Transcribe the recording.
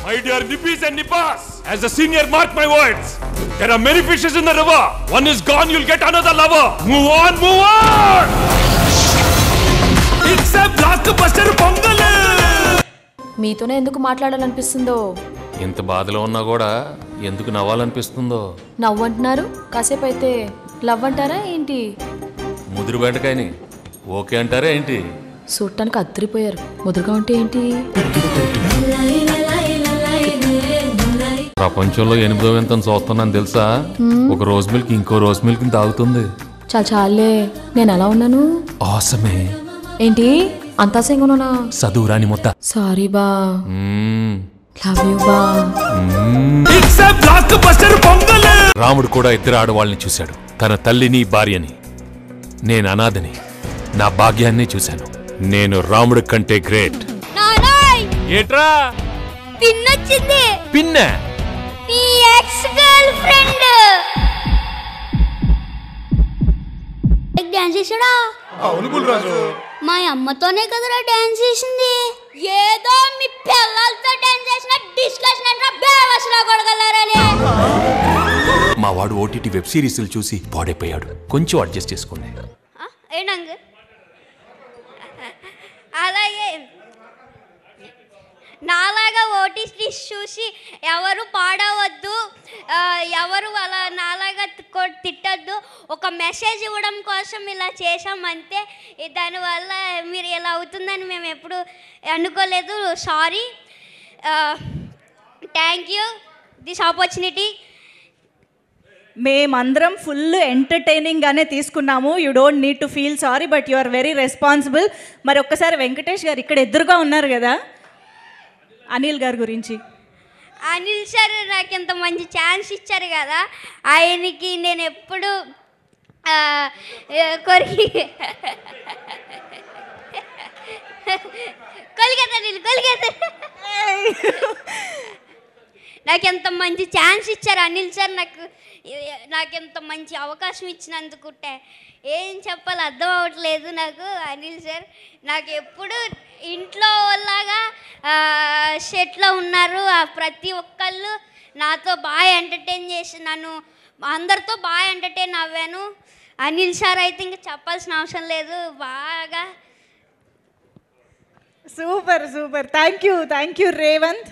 My dear Nippis and Nippas, as a senior, mark my words. There are many fishes in the river. One is gone, you'll get another lover. Move on, move on. It's a blockbuster pongal. మీతోనే ఎందుకు మాట్లాడాలనిపిస్తుందో, ఎంత బాధలో ఉన్నా కూడా ఎందుకు నవ్వాలనిపిస్తుందో. నవ్వంటున్నారు, కాసేపు అయితే love అంటారా ఏంటి? ముదురు బెండకాయని ఓకే అంటారా ఏంటి? చూడటానికి అద్దరిపోయారు, ముదురుగా ఉంటే ఏంటి? ప్రపంచంలో 8వ వింతను చూస్తున్నాను తెలుసా? ఒక రోజ్ మిల్క్ ఇంకో రోజ్ మిల్క్ తాగుతుంది. చాలే, నేను ఎలా ఉన్నాను? ఆసమే. ఏంటి అంతా సింగనా? చదువురాని మొత్త. సారీ బా, లవ్ యూ బా. రాముడు కూడా ఇద్దరు ఆడవాళ్ళని చూశాడు, తన తల్లిని భార్యని. నేను అనాథని, నా భాగ్యాన్ని చూశాను. నేను రాముడి కంటే గ్రేట్. ఏట్రా పిన్నొచ్చింది? పిన్న నీ ఎక్స్ గర్ల్ ఫ్రెండ్ డాన్స్ చేసాడా? అవును గుల్రాజు, మా అమ్మతోనే కదరా డాన్స్ చేసింది. ఏదో మీ పిల్లలతో డాన్స్ చేసిన డిస్కషన్ అంటే బేవసలా కొడగలరని. మా వాడు ఓటీటీ వెబ్ సిరీస్లు చూసి పాడైపోయాడు. కొంచెం అడ్జస్ట్ చేసుకోండి. ఏంటంగ అలాగే నాలాగా ఓటీటీ చూసి ఎవరు పాడవద్దు, ఎవరు అలా నాలాగా తిట్టద్దు. ఒక మెసేజ్ ఇవ్వడం కోసం ఇలా చేసామంతే. దానివల్ల మీరు ఇలా అవుతుందని మేము ఎప్పుడు అనుకోలేదు. Sorry. Thank you this opportunity. మేమందరం ఫుల్ ఎంటర్టైనింగ్గానే తీసుకున్నాము. You don't need to feel sorry, but you are very responsible. మరి ఒక్కసారి వెంకటేష్ గారు ఇక్కడ ఎదురుగా ఉన్నారు కదా, అనిల్ గారి గురించి. అనిల్ సార్ నాకు ఇంత మంచి ఛాన్స్ ఇచ్చారు కదా, ఆయనకి నేను ఎప్పుడు కొలిగేతా నాకు ఎంత మంచి ఛాన్స్ ఇచ్చారు అనిల్ సార్. నాకు ఎంత మంచి అవకాశం ఇచ్చినందుకు ఏం చెప్పాలి అర్థం అవ్వట్లేదు నాకు. అనిల్ సార్ నాకు ఎప్పుడు ఇంట్లో లాగా సెట్లో ఉన్నారు. ప్రతి ఒక్కళ్ళు నాతో బాగా ఎంటర్టైన్ చేసి నన్ను అందరితో బాగా ఎంటర్టైన్ అవ్వాను. అనిల్ సార్ అయితే ఇంకా చెప్పాల్సిన అవసరం లేదు. బాగా super super. Thank you Revanth.